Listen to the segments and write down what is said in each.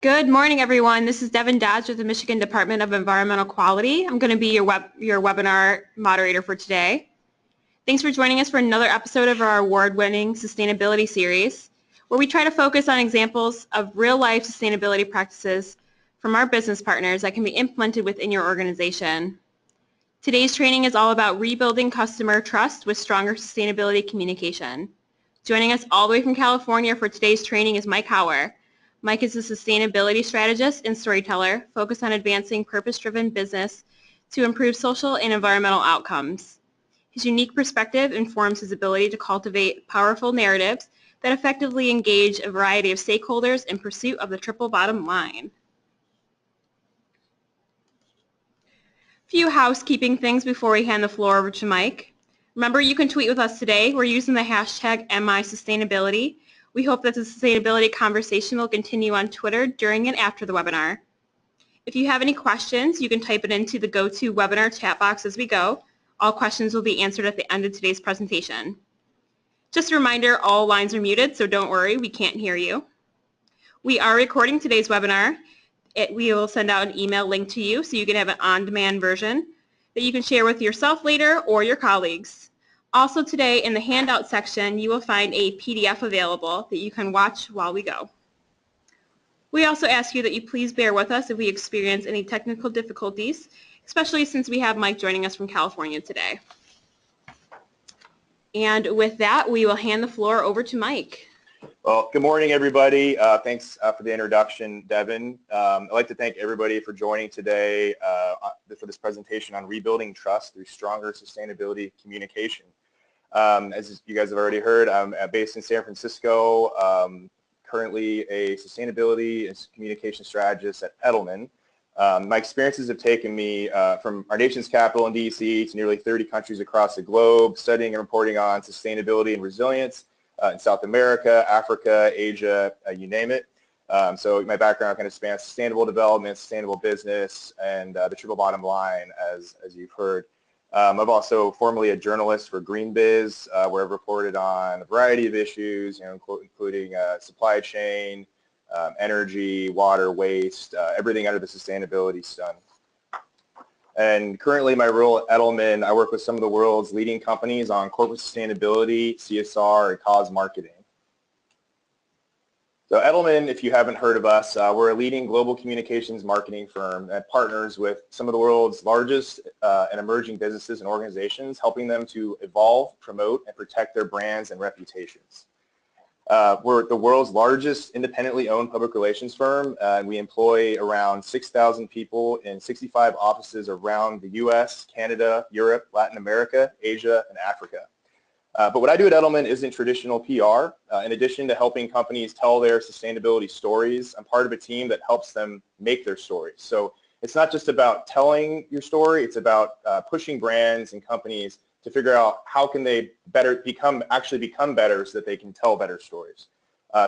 Good morning, everyone. This is Devin Dodge with the Michigan Department of Environmental Quality. I'm going to be your webinar moderator for today. Thanks for joining us for another episode of our award-winning sustainability series, where we try to focus on examples of real-life sustainability practices from our business partners that can be implemented within your organization. Today's training is all about rebuilding customer trust with stronger sustainability communication. Joining us all the way from California for today's training is Mike Hauer. Mike is a sustainability strategist and storyteller focused on advancing purpose-driven business to improve social and environmental outcomes. His unique perspective informs his ability to cultivate powerful narratives that effectively engage a variety of stakeholders in pursuit of the triple bottom line. Few housekeeping things before we hand the floor over to Mike. Remember, you can tweet with us today. We're using the hashtag MISustainability. We hope that the sustainability conversation will continue on Twitter during and after the webinar. If you have any questions, you can type it into the GoToWebinar chat box as we go. All questions will be answered at the end of today's presentation. Just a reminder, all lines are muted, so don't worry, we can't hear you. We are recording today's webinar. We will send out an email link to you so you can have an on-demand version that you can share with yourself later or your colleagues. Also today in the handout section, you will find a PDF available that you can watch while we go. We also ask you that you please bear with us if we experience any technical difficulties, especially since we have Mike joining us from California today. And with that, we will hand the floor over to Mike. Well, good morning, everybody. Thanks for the introduction, Devin. I'd like to thank everybody for joining today for this presentation on rebuilding trust through stronger sustainability communication. As you guys have already heard, I'm based in San Francisco, currently a sustainability and communication strategist at Edelman. My experiences have taken me from our nation's capital in D.C. to nearly 30 countries across the globe, studying and reporting on sustainability and resilience in South America, Africa, Asia, you name it. So my background kind of spans sustainable development, sustainable business, and the triple bottom line, as you've heard. I'm also formerly a journalist for GreenBiz, where I've reported on a variety of issues, including supply chain, energy, water, waste, everything under the sustainability sun. And currently, my role at Edelman, I work with some of the world's leading companies on corporate sustainability, CSR, and cause marketing. So Edelman, if you haven't heard of us, we're a leading global communications marketing firm that partners with some of the world's largest and emerging businesses and organizations, helping them to evolve, promote, and protect their brands and reputations. We're the world's largest independently owned public relations firm, and we employ around 6,000 people in 65 offices around the U.S., Canada, Europe, Latin America, Asia, and Africa. But what I do at Edelman isn't traditional PR. In addition to helping companies tell their sustainability stories, I'm part of a team that helps them make their stories. So it's not just about telling your story, it's about pushing brands and companies to figure out how can they actually become better so that they can tell better stories.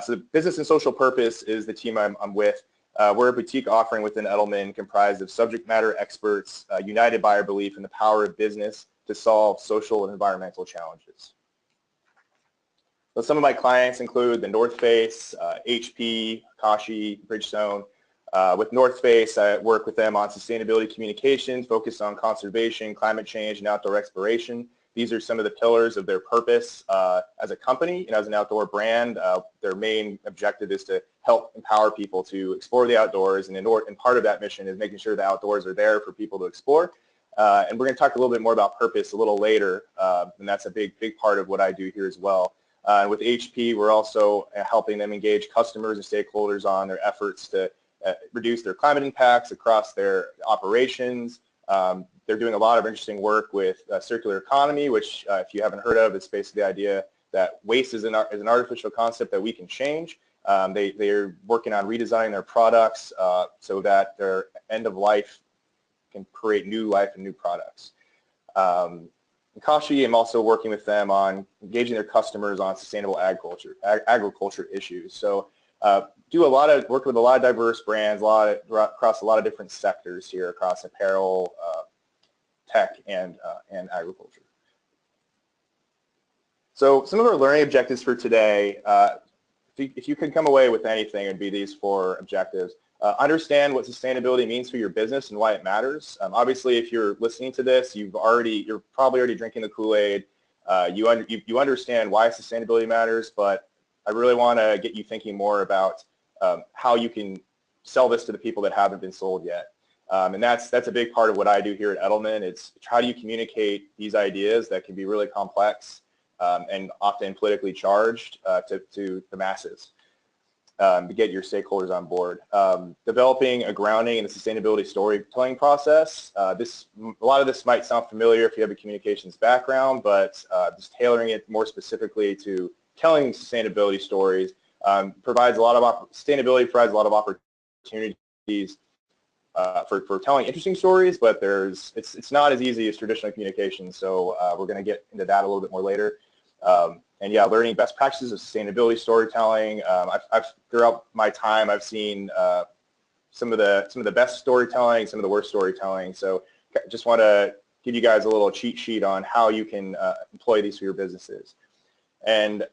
So the business and social purpose is the team I'm with. We're a boutique offering within Edelman comprised of subject matter experts united by our belief in the power of business to solve social and environmental challenges. So some of my clients include the North Face, HP, Akashi, Bridgestone. With North Face, I work with them on sustainability communication, focused on conservation, climate change, and outdoor exploration. These are some of the pillars of their purpose as a company and as an outdoor brand. Their main objective is to help empower people to explore the outdoors, and part of that mission is making sure the outdoors are there for people to explore. And we're going to talk a little bit more about purpose a little later, and that's a big part of what I do here as well. With HP, we're also helping them engage customers and stakeholders on their efforts to reduce their climate impacts across their operations. They're doing a lot of interesting work with circular economy, which if you haven't heard of, it's basically the idea that waste is an artificial concept that we can change. They're working on redesigning their products so that their end of life can create new life and new products. Akashi, I'm also working with them on engaging their customers on sustainable agriculture issues. So do a lot of work with a lot of diverse brands, across a lot of different sectors here, across apparel, tech, and agriculture. So some of our learning objectives for today, if you could come away with anything, it'd be these 4 objectives. Understand what sustainability means for your business and why it matters. Obviously, if you're listening to this, you're probably already drinking the Kool-Aid. You understand why sustainability matters, but I really want to get you thinking more about how you can sell this to the people that haven't been sold yet. And that's a big part of what I do here at Edelman. It's how do you communicate these ideas that can be really complex and often politically charged to the masses. To get your stakeholders on board. Developing a grounding in the sustainability storytelling process. A lot of this might sound familiar if you have a communications background, but just tailoring it more specifically to telling sustainability stories sustainability provides a lot of opportunities for telling interesting stories, but it's not as easy as traditional communication, so we're going to get into that a little bit more later. And yeah, learning best practices of sustainability storytelling. Throughout my time, I've seen some of the best storytelling, some of the worst storytelling. So just want to give you guys a little cheat sheet on how you can employ these for your businesses. And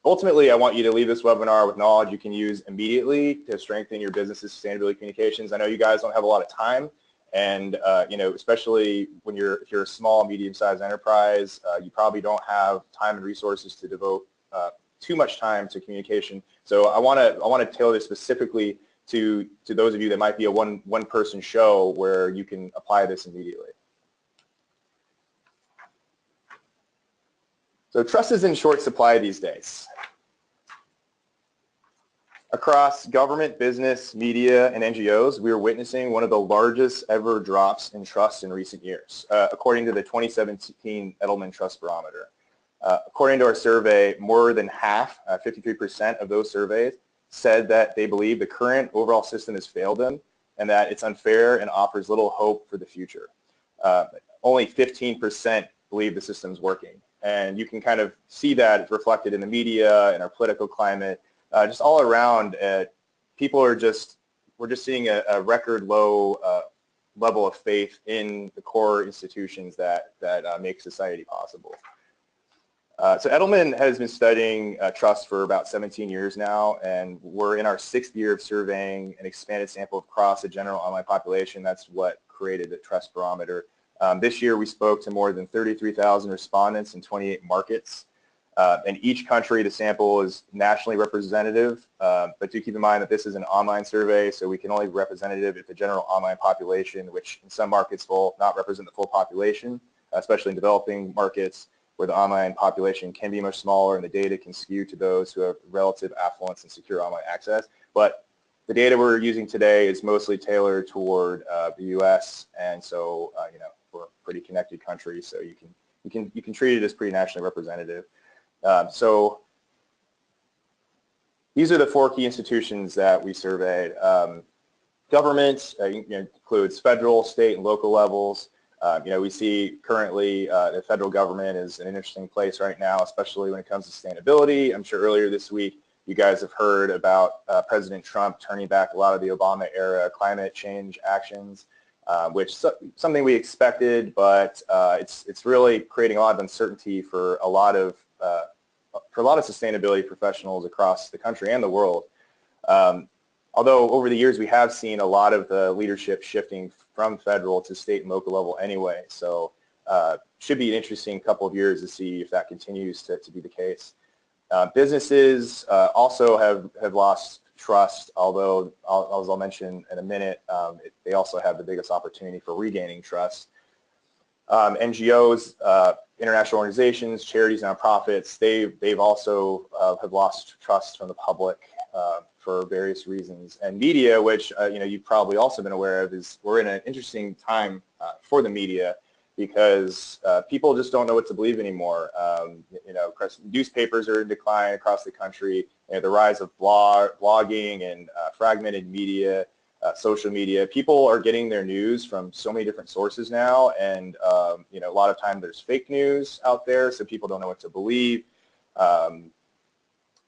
ultimately, I want you to leave this webinar with knowledge you can use immediately to strengthen your business's sustainability communications. I know you guys don't have a lot of time. And especially when if you're a small, medium-sized enterprise, you probably don't have time and resources to devote too much time to communication. So I want to tailor this specifically to those of you that might be a one-person show where you can apply this immediately. So trust is in short supply these days. Across government, business, media, and NGOs, we are witnessing one of the largest ever drops in trust in recent years, according to the 2017 Edelman Trust Barometer. According to our survey, more than half, 53% of those surveyed, said that they believe the current overall system has failed them and that it's unfair and offers little hope for the future. Only 15% believe the system's working. And you can kind of see that reflected in the media and our political climate. Just all around, we're just seeing a record low level of faith in the core institutions that make society possible. So Edelman has been studying trust for about 17 years now, and we're in our 6th year of surveying an expanded sample across the general online population. That's what created the Trust Barometer. This year we spoke to more than 33,000 respondents in 28 markets. In each country, the sample is nationally representative, but do keep in mind that this is an online survey, so we can only be representative if the general online population, which in some markets will not represent the full population, especially in developing markets where the online population can be much smaller and the data can skew to those who have relative affluence and secure online access. But the data we're using today is mostly tailored toward the U.S., and so we're a pretty connected country, so you can treat it as pretty nationally representative. So these are the 4 key institutions that we surveyed. Government includes federal, state, and local levels. We see currently the federal government is an interesting place right now, especially when it comes to sustainability. I'm sure earlier this week you guys have heard about President Trump turning back a lot of the Obama-era climate change actions, which is something we expected, but it's really creating a lot of uncertainty for a lot of sustainability professionals across the country and the world. Although over the years we have seen a lot of the leadership shifting from federal to state and local level anyway, so should be an interesting couple of years to see if that continues to be the case. Businesses also have lost trust, although as I'll mention in a minute, they also have the biggest opportunity for regaining trust. NGOs, international organizations, charities, nonprofits, they've also have lost trust from the public for various reasons. And media, which you've probably also been aware of, is we're in an interesting time for the media because people just don't know what to believe anymore. Newspapers are in decline across the country. The rise of blogging and fragmented media, social media. People are getting their news from so many different sources now, and a lot of time there's fake news out there, so people don't know what to believe.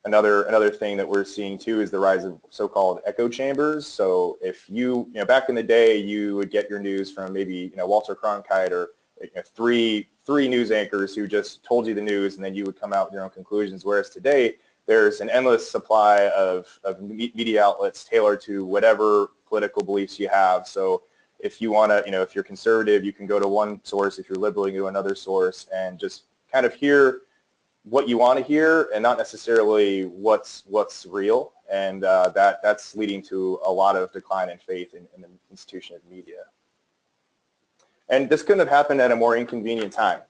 Another thing that we're seeing too is the rise of so-called echo chambers. So if back in the day, you would get your news from maybe Walter Cronkite or three news anchors who just told you the news, and then you would come out with your own conclusions. Whereas today, there's an endless supply of media outlets tailored to whatever political beliefs you have. So if you want to, if you're conservative, you can go to one source. If you're liberal, you go to another source and just kind of hear what you want to hear and not necessarily what's real. And that's leading to a lot of decline in faith in the institution of media. And this couldn't have happened at a more inconvenient time.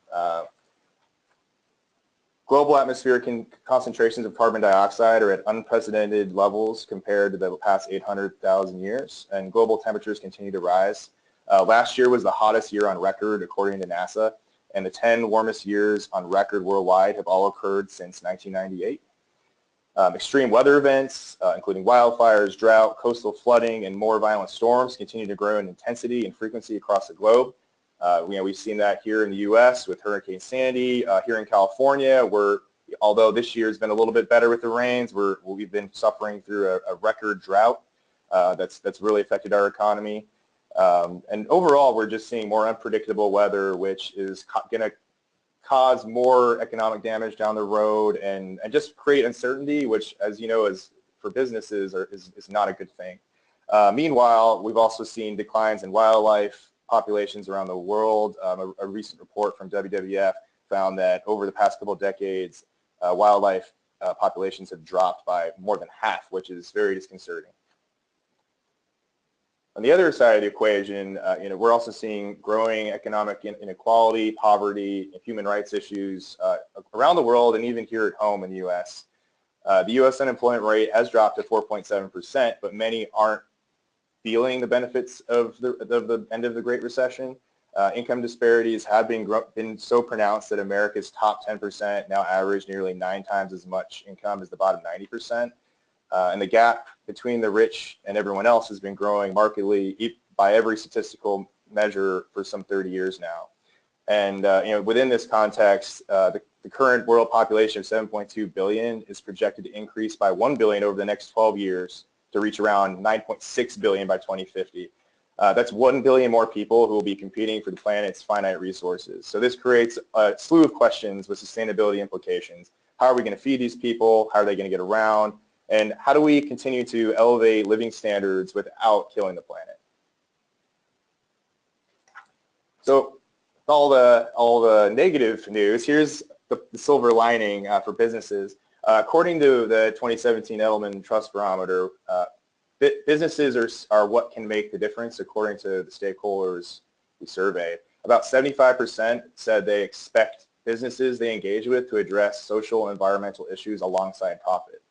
Global atmospheric concentrations of carbon dioxide are at unprecedented levels compared to the past 800,000 years, and global temperatures continue to rise. Last year was the hottest year on record, according to NASA, and the 10 warmest years on record worldwide have all occurred since 1998. Extreme weather events, including wildfires, drought, coastal flooding, and more violent storms continue to grow in intensity and frequency across the globe. We've seen that here in the U.S. with Hurricane Sandy. Here in California, although this year has been a little bit better with the rains, we've been suffering through a record drought that's really affected our economy. And overall, we're just seeing more unpredictable weather, which is going to cause more economic damage down the road and just create uncertainty, which, as you know, for businesses is not a good thing. Meanwhile, we've also seen declines in wildlife populations around the world. A recent report from WWF found that over the past couple of decades, wildlife populations have dropped by more than half, which is very disconcerting. On the other side of the equation, we're also seeing growing economic inequality, poverty, and human rights issues around the world, and even here at home in the U.S. The U.S. unemployment rate has dropped to 4.7%, but many aren't feeling the benefits of the end of the Great Recession. Income disparities have been so pronounced that America's top 10% now average nearly 9 times as much income as the bottom 90%. And the gap between the rich and everyone else has been growing markedly by every statistical measure for some 30 years now. And within this context, the current world population of 7.2 billion is projected to increase by 1 billion over the next 12 years to reach around 9.6 billion by 2050. That's 1 billion more people who will be competing for the planet's finite resources. So this creates a slew of questions with sustainability implications. How are we going to feed these people? How are they going to get around? And how do we continue to elevate living standards without killing the planet? So all the negative news, here's the silver lining for businesses. According to the 2017 Edelman Trust Barometer, businesses are what can make the difference according to the stakeholders we surveyed. About 75% said they expect businesses they engage with to address social and environmental issues alongside profit,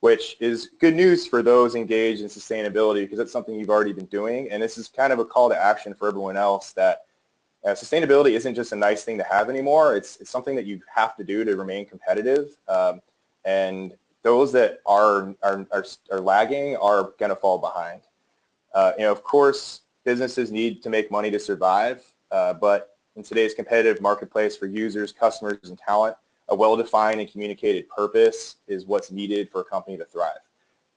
which is good news for those engaged in sustainability because it's something you've already been doing, and this is kind of a call to action for everyone else that sustainability isn't just a nice thing to have anymore. It's something that you have to do to remain competitive. And those that are lagging are going to fall behind. Of course, businesses need to make money to survive, but in today's competitive marketplace for users, customers, and talent, a well-defined and communicated purpose is what's needed for a company to thrive.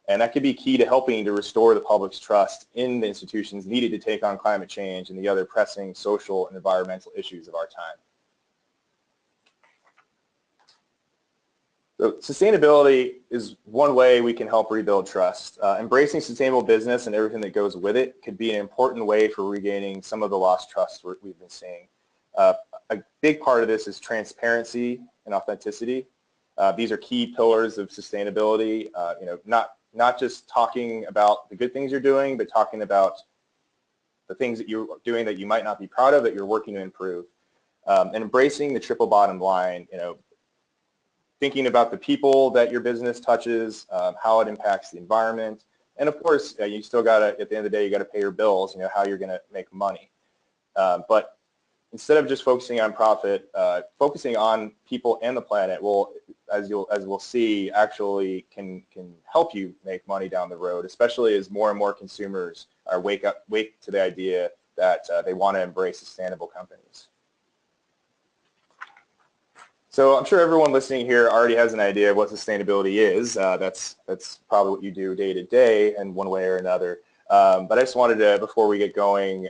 And that could be key to helping to restore the public's trust in the institutions needed to take on climate change and the other pressing social and environmental issues of our time. So sustainability is one way we can help rebuild trust. Embracing sustainable business and everything that goes with it could be an important way for regaining some of the lost trust we've been seeing. A big part of this is transparency and authenticity. These are key pillars of sustainability. Not just talking about the good things you're doing, but talking about the things that you're doing that you might not be proud of that you're working to improve. And embracing the triple bottom line, thinking about the people that your business touches, how it impacts the environment, and of course, you still got to, at the end of the day, you got to pay your bills, how you're going to make money. But instead of just focusing on profit, focusing on people and the planet will, as we'll see, actually can help you make money down the road, especially as more and more consumers wake to the idea that they want to embrace sustainable companies. So I'm sure everyone listening here already has an idea of what sustainability is. That's probably what you do day to day in one way or another. But I just wanted to, before we get going,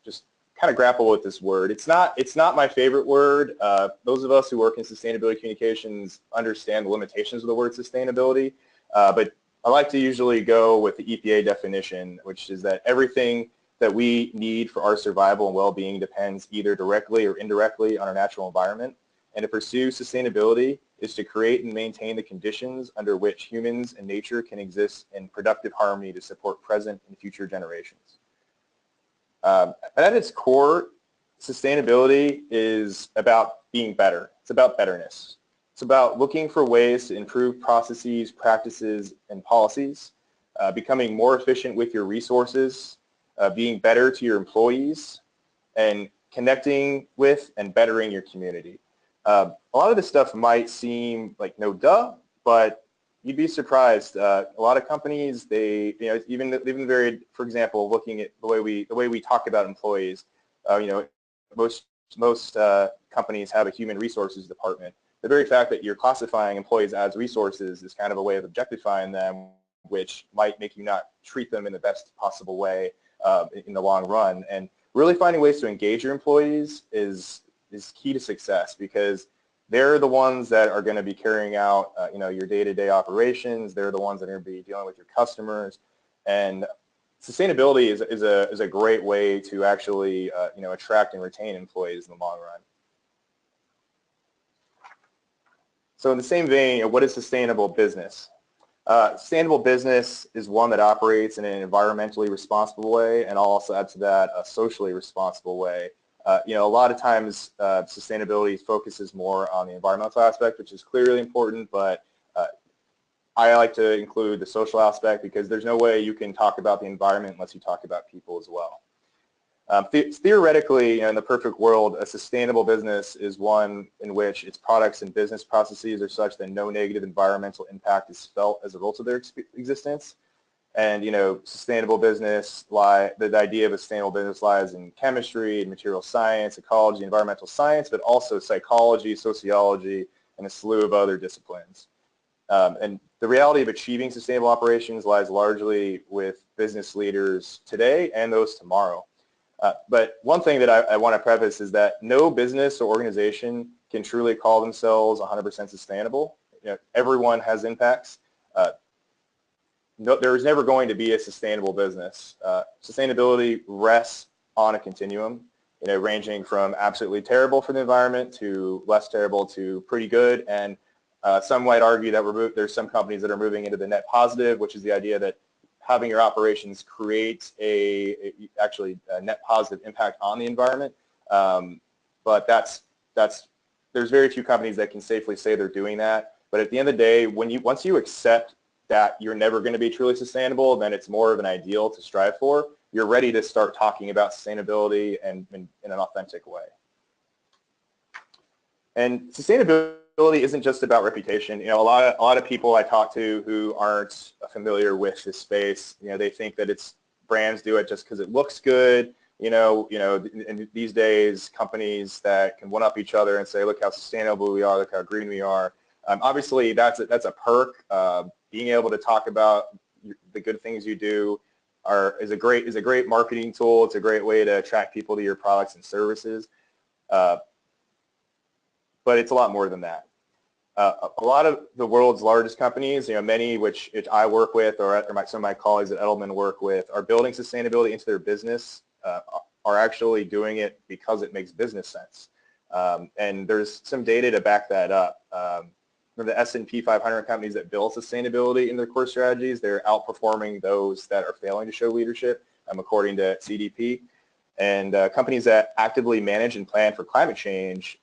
just kind of grapple with this word. It's not my favorite word. Those of us who work in sustainability communications understand the limitations of the word sustainability, but I like to usually go with the EPA definition, which is that everything that we need for our survival and well-being depends either directly or indirectly on our natural environment. And to pursue sustainability is to create and maintain the conditions under which humans and nature can exist in productive harmony to support present and future generations. At its core, sustainability is about being better. It's about betterness. It's about looking for ways to improve processes, practices, and policies, becoming more efficient with your resources, being better to your employees, and connecting with and bettering your community. A lot of this stuff might seem like no duh, but you'd be surprised. A lot of companies, they, even very, for example, looking at the way we talk about employees, most companies have a human resources department. The very fact that you're classifying employees as resources is kind of a way of objectifying them, which might make you not treat them in the best possible way in the long run. And really finding ways to engage your employees is key to success, because they're the ones that are going to be carrying out your day-to-day operations. They're the ones that are going to be dealing with your customers, and sustainability is a great way to actually attract and retain employees in the long run. So in the same vein, what is sustainable business? Sustainable business is one that operates in an environmentally responsible way, and I'll also add to that a socially responsible way. A lot of times sustainability focuses more on the environmental aspect, which is clearly important, but I like to include the social aspect, because there's no way you can talk about the environment unless you talk about people as well. Theoretically, in the perfect world, a sustainable business is one in which its products and business processes are such that no negative environmental impact is felt as a result of their existence. And sustainable business, the idea of a sustainable business lies in chemistry and material science, ecology, environmental science, but also psychology, sociology, and a slew of other disciplines. And the reality of achieving sustainable operations lies largely with business leaders today and those tomorrow. But one thing that I want to preface is that no business or organization can truly call themselves 100% sustainable. Everyone has impacts. There is never going to be a sustainable business. Sustainability rests on a continuum, ranging from absolutely terrible for the environment to less terrible to pretty good. And some might argue that there's some companies that are moving into the net positive, which is the idea that having your operations create actually a net positive impact on the environment. But there's very few companies that can safely say they're doing that. But at the end of the day, once you accept that you're never going to be truly sustainable, then it's more of an ideal to strive for. You're ready to start talking about sustainability in an authentic way. And sustainability isn't just about reputation. A lot of people I talk to who aren't familiar with this space, they think that it's brands do it just because it looks good. And these days, companies that can one-up each other and say, look how sustainable we are, look how green we are. Obviously, that's a perk. Being able to talk about the good things you do is a great marketing tool. It's a great way to attract people to your products and services. But it's a lot more than that. A lot of the world's largest companies, many which I work with, or some of my colleagues at Edelman work with, are building sustainability into their business, are actually doing it because it makes business sense. And there's some data to back that up. For the S&P 500 companies that build sustainability in their core strategies, they're outperforming those that are failing to show leadership, according to CDP. And companies that actively manage and plan for climate change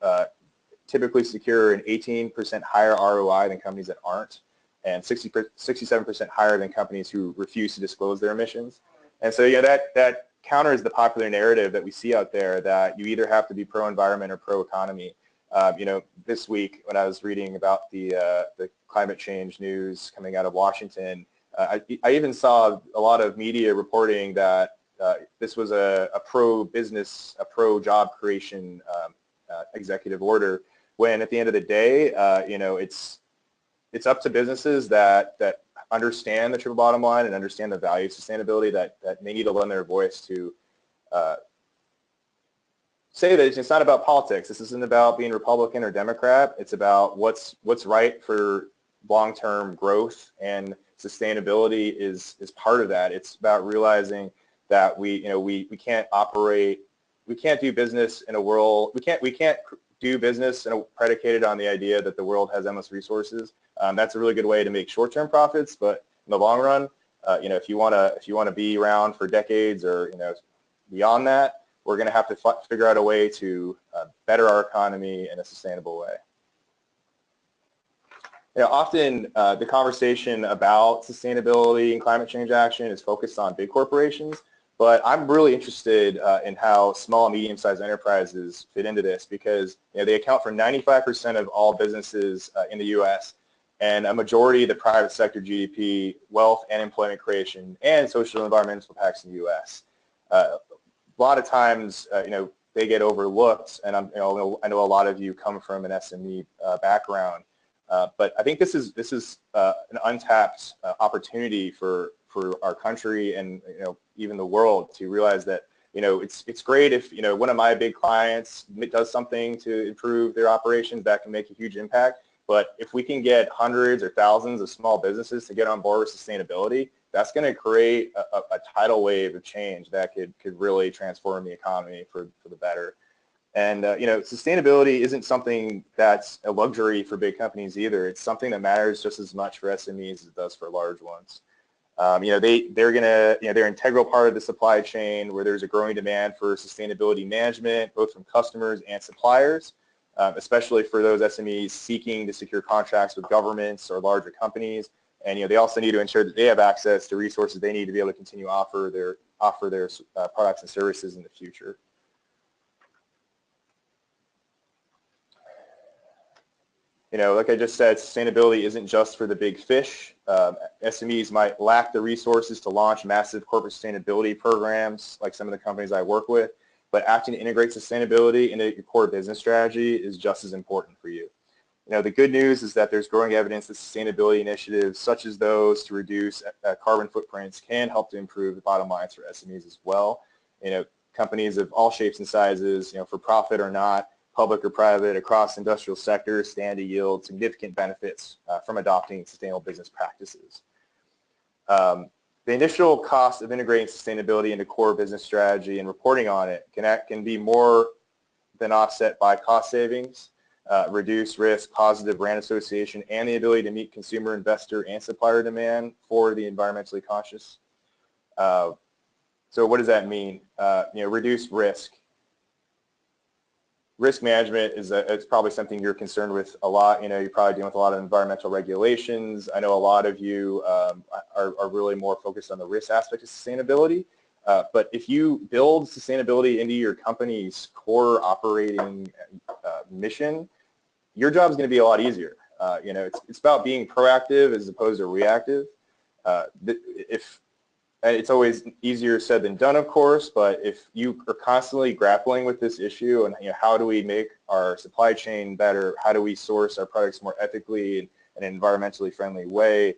typically secure an 18% higher ROI than companies that aren't, and 67% higher than companies who refuse to disclose their emissions. And so that counters the popular narrative that we see out there that you either have to be pro-environment or pro-economy. This week when I was reading about the climate change news coming out of Washington, I even saw a lot of media reporting that this was a pro-business, a pro-job creation executive order, when at the end of the day, it's up to businesses that understand the triple bottom line and understand the value of sustainability that they need to lend their voice to say that it's not about politics. This isn't about being Republican or Democrat. It's about what's right for long-term growth, and sustainability is part of that. It's about realizing that we can't do business in a world, we can't do business predicated on the idea that the world has endless resources. That's a really good way to make short-term profits, but in the long run, if you want to be around for decades or beyond that, we're going to have to figure out a way to better our economy in a sustainable way. Often the conversation about sustainability and climate change action is focused on big corporations, but I'm really interested in how small and medium-sized enterprises fit into this, because they account for 95% of all businesses in the U.S. and a majority of the private sector GDP, wealth and employment creation, and social and environmental impacts in the U.S. A lot of times, they get overlooked, and I know a lot of you come from an SME background, but I think this is an untapped opportunity for our country and even the world to realize that it's great if one of my big clients does something to improve their operations that can make a huge impact. But if we can get hundreds or thousands of small businesses to get on board with sustainability, that's going to create a tidal wave of change that could really transform the economy for the better. And sustainability isn't something that's a luxury for big companies either. It's something that matters just as much for SMEs as it does for large ones. They're an integral part of the supply chain where there's a growing demand for sustainability management, both from customers and suppliers, especially for those SMEs seeking to secure contracts with governments or larger companies. And they also need to ensure that they have access to resources they need to be able to continue to offer their products and services in the future. Like I just said, sustainability isn't just for the big fish. SMEs might lack the resources to launch massive corporate sustainability programs like some of the companies I work with, but acting to integrate sustainability into your core business strategy is just as important for you. The good news is that there's growing evidence that sustainability initiatives such as those to reduce carbon footprints can help to improve the bottom lines for SMEs as well. Companies of all shapes and sizes, for profit or not, public or private, across industrial sectors stand to yield significant benefits from adopting sustainable business practices. The initial cost of integrating sustainability into core business strategy and reporting on it can be more than offset by cost savings, reduced risk, positive brand association, and the ability to meet consumer, investor, and supplier demand for the environmentally conscious. So what does that mean? Reduced risk. Risk management it's probably something you're concerned with a lot. You're probably dealing with a lot of environmental regulations. I know a lot of you are really more focused on the risk aspect of sustainability. But if you build sustainability into your company's core operating mission, your job is going to be a lot easier. It's about being proactive as opposed to reactive. And it's always easier said than done, of course, but if you are constantly grappling with this issue and how do we make our supply chain better, how do we source our products more ethically in an environmentally friendly way,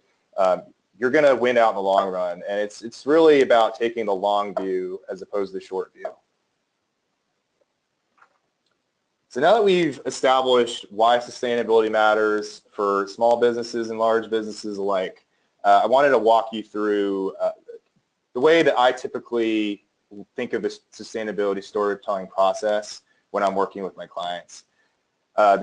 you're going to win out in the long run. And it's really about taking the long view as opposed to the short view. So now that we've established why sustainability matters for small businesses and large businesses alike, I wanted to walk you through the way that I typically think of the sustainability storytelling process when I'm working with my clients. I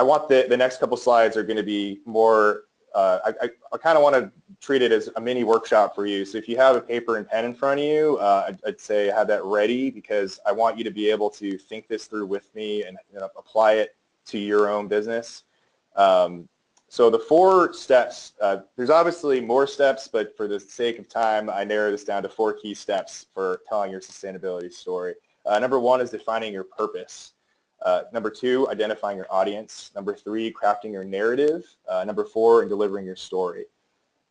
want the next couple slides are going to be more, I kind of want to treat it as a mini workshop for you. So if you have a paper and pen in front of you, I'd say have that ready, because I want you to be able to think this through with me and apply it to your own business. So the 4 steps, there's obviously more steps, but for the sake of time, I narrow this down to 4 key steps for telling your sustainability story. Number 1 is defining your purpose. Number 2, identifying your audience. Number 3, crafting your narrative. Number 4, delivering your story.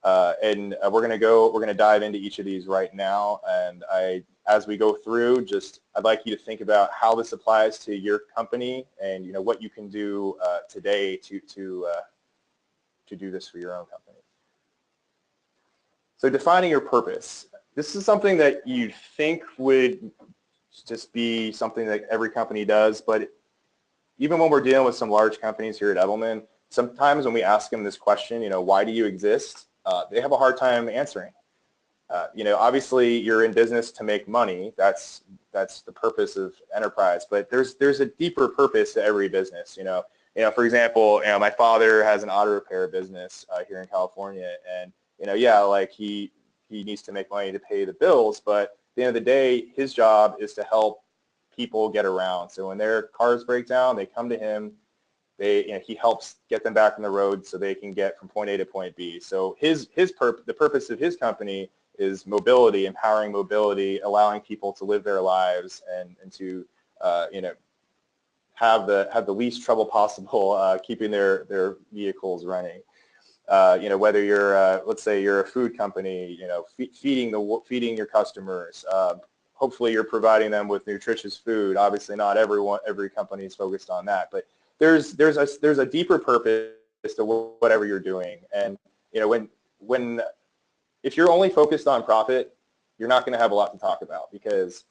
And we're going to dive into each of these right now. And as we go through, I'd like you to think about how this applies to your company and what you can do today to do this for your own company. So defining your purpose. This is something that you'd think would just be something that every company does. But even when we're dealing with some large companies here at Edelman, sometimes when we ask them this question, why do you exist? They have a hard time answering. Obviously you're in business to make money. That's the purpose of enterprise. But there's a deeper purpose to every business. For example, my father has an auto repair business here in California, and like he needs to make money to pay the bills, but at the end of the day, his job is to help people get around. So when their cars break down, they come to him. He helps get them back on the road so they can get from point A to point B. So the purpose of his company is mobility, empowering mobility, allowing people to live their lives and to have the least trouble possible keeping their vehicles running. Whether you're let's say you're a food company, feeding your customers. Hopefully you're providing them with nutritious food. Obviously not every company is focused on that, but there's a deeper purpose to whatever you're doing. And if you're only focused on profit, you're not going to have a lot to talk about, because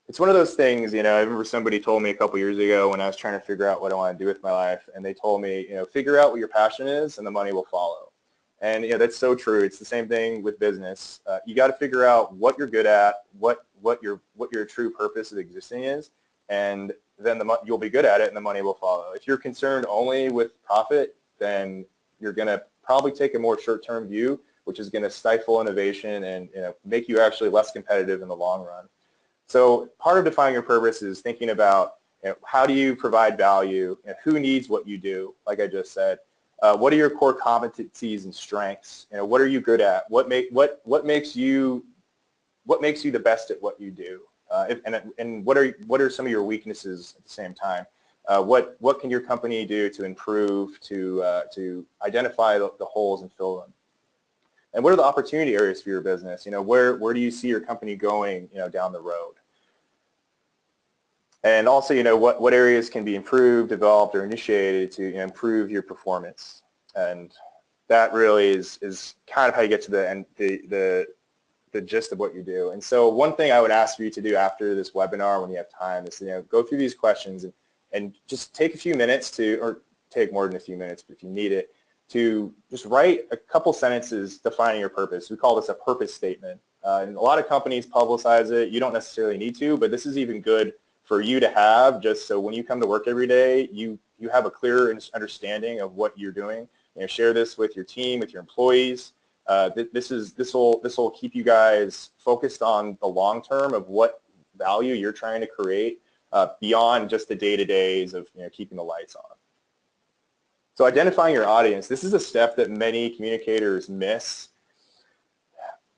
it's one of those things. I remember somebody told me a couple years ago when I was trying to figure out what I want to do with my life, and they told me, figure out what your passion is and the money will follow. And that's so true. It's the same thing with business. You got to figure out what you're good at, what your true purpose of existing is, and then you'll be good at it and the money will follow. If you're concerned only with profit, then you're going to probably take a more short-term view, which is going to stifle innovation and make you actually less competitive in the long run. So part of defining your purpose is thinking about how do you provide value, and who needs what you do, like I just said. What are your core competencies and strengths? What are you good at? What makes you the best at what you do? And what are some of your weaknesses at the same time? What can your company do to improve, to identify the holes and fill them? And what are the opportunity areas for your business? Where do you see your company going, down the road? And also, what areas can be improved, developed, or initiated to improve your performance? And that really is kind of how you get to the end, the gist of what you do. And so one thing I would ask you to do after this webinar, when you have time, is go through these questions and just take a few minutes or take more than a few minutes, but if you need it, to just write a couple sentences defining your purpose. We call this a purpose statement. And a lot of companies publicize it. You don't necessarily need to, but this is even good for you to have, just so when you come to work every day, you have a clear understanding of what you're doing. Share this with your team, with your employees. This will keep you guys focused on the long term of what value you're trying to create beyond just the day-to-days of keeping the lights on. So identifying your audience, this is a step that many communicators miss.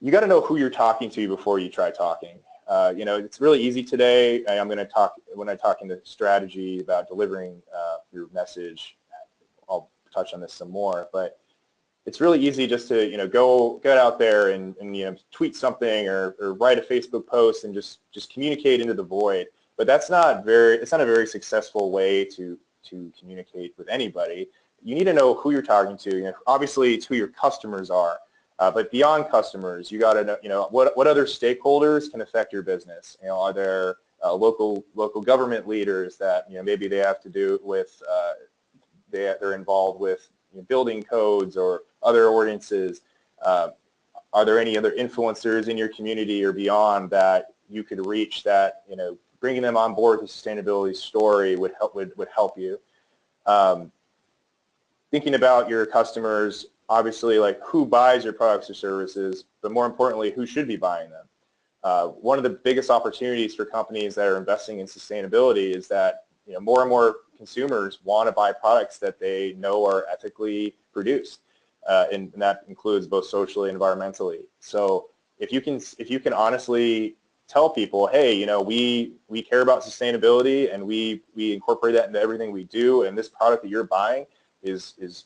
You got to know who you're talking to before you try talking. It's really easy today. When I talk into strategy about delivering your message, I'll touch on this some more, but it's really easy just to get out there and tweet something or write a Facebook post and just communicate into the void. But it's not a very successful way to communicate with anybody. You need to know who you're talking to. Obviously, it's who your customers are. But beyond customers, you got to know, what other stakeholders can affect your business. Are there local government leaders that maybe they have to do with they're involved with building codes or other ordinances? Are there any other influencers in your community or beyond that you could reach that bringing them on board the sustainability story would help you? Thinking about your customers, obviously, like who buys your products or services, but more importantly, who should be buying them. One of the biggest opportunities for companies that are investing in sustainability is that more and more consumers want to buy products that they know are ethically produced, and that includes both socially and environmentally. So if you can honestly tell people, hey, we care about sustainability and we incorporate that into everything we do, and this product that you're buying is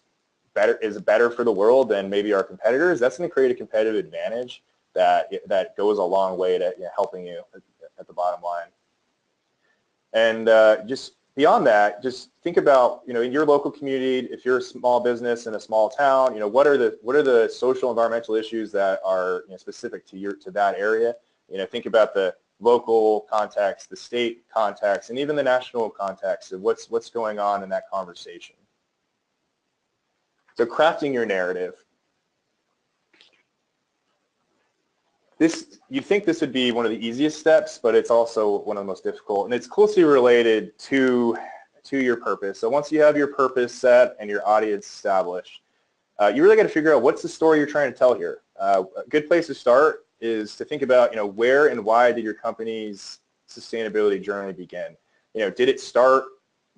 better for the world than maybe our competitors, that's going to create a competitive advantage that goes a long way to helping you at the bottom line. And just beyond that, just think about in your local community, if you're a small business in a small town, what are the social environmental issues that are specific to that area. Think about the local context, the state context, and even the national context of what's going on in that conversation. So crafting your narrative. You'd think this would be one of the easiest steps, but it's also one of the most difficult, and it's closely related to your purpose. So once you have your purpose set and your audience established, you really got to figure out what's the story you're trying to tell here. A good place to start is to think about, where and why did your company's sustainability journey begin? Did it start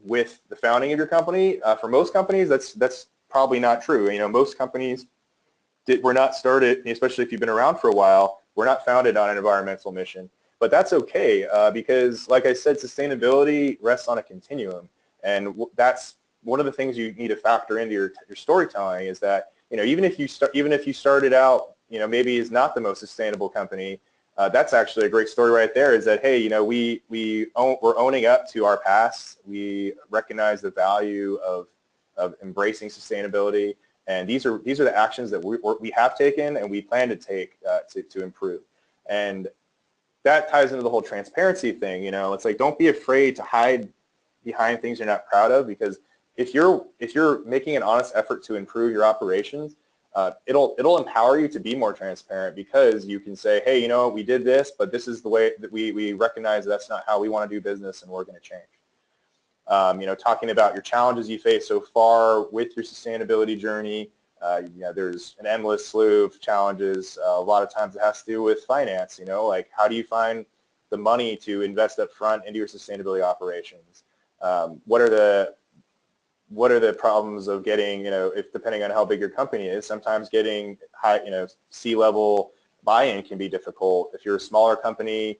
with the founding of your company? For most companies, that's probably not true. Most companies were not started, especially if you've been around for a while, were not founded on an environmental mission. But that's okay because, like I said, sustainability rests on a continuum, and that's one of the things you need to factor into your storytelling is that even if you started out maybe is not the most sustainable company, that's actually a great story right there. Is that hey, we're owning up to our past. We recognize the value of embracing sustainability. And these are the actions that we have taken and we plan to take to improve. And that ties into the whole transparency thing. It's like, don't be afraid to hide behind things you're not proud of, because if you're making an honest effort to improve your operations, it'll empower you to be more transparent, because you can say, hey, we did this, but this is the way that we recognize that's not how we want to do business, and we're going to change. Talking about your challenges you face so far with your sustainability journey. There's an endless slew of challenges. A lot of times it has to do with finance. Like how do you find the money to invest up front into your sustainability operations? What are the problems of getting, if depending on how big your company is, sometimes getting high, C-level buy-in can be difficult. If you're a smaller company,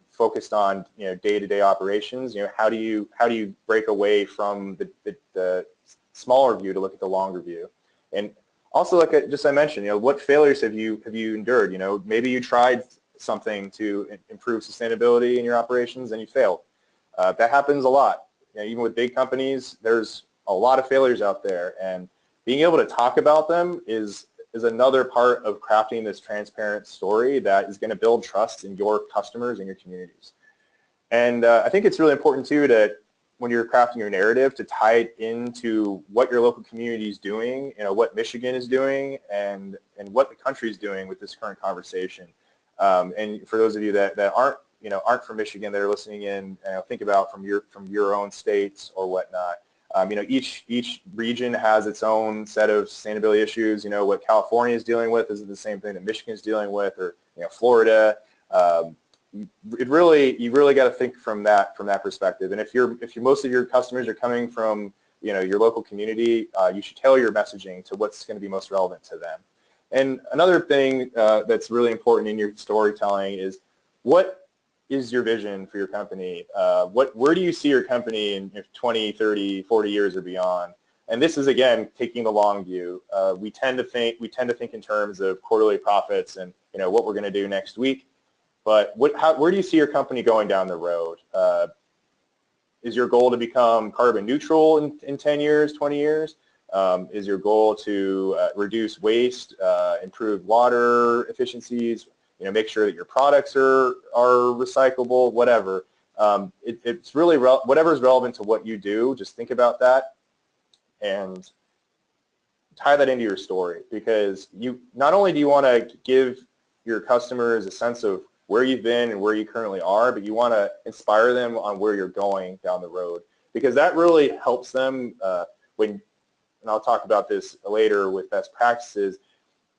focused on day-to-day operations, how do you break away from the smaller view to look at the longer view? And also, like I mentioned, what failures have you endured? Maybe you tried something to improve sustainability in your operations and you failed. That happens a lot. Even with big companies, there's a lot of failures out there, and being able to talk about them is another part of crafting this transparent story that is going to build trust in your customers and your communities. And I think it's really important too that when you're crafting your narrative to tie it into what your local community is doing, what Michigan is doing, and what the country is doing with this current conversation. And for those of you that aren't from Michigan that are listening in, think about from your own states or whatnot. Each region has its own set of sustainability issues. What California is dealing with isn't the same thing that Michigan is dealing with, or Florida. You really got to think from that perspective. And if most of your customers are coming from your local community, you should tailor your messaging to what's going to be most relevant to them. And another thing that's really important in your storytelling is, what is your vision for your company? Where do you see your company in 20, 30, 40 years or beyond? And this is, again, taking the long view. We tend to think in terms of quarterly profits and what we're going to do next week. But where do you see your company going down the road? Is your goal to become carbon neutral in 10 years, 20 years? Is your goal to reduce waste, improve water efficiencies? Make sure that your products are recyclable, whatever. It's really whatever is relevant to what you do. Just think about that and tie that into your story, because not only do you want to give your customers a sense of where you've been and where you currently are, but you want to inspire them on where you're going down the road, because that really helps them and I'll talk about this later with best practices.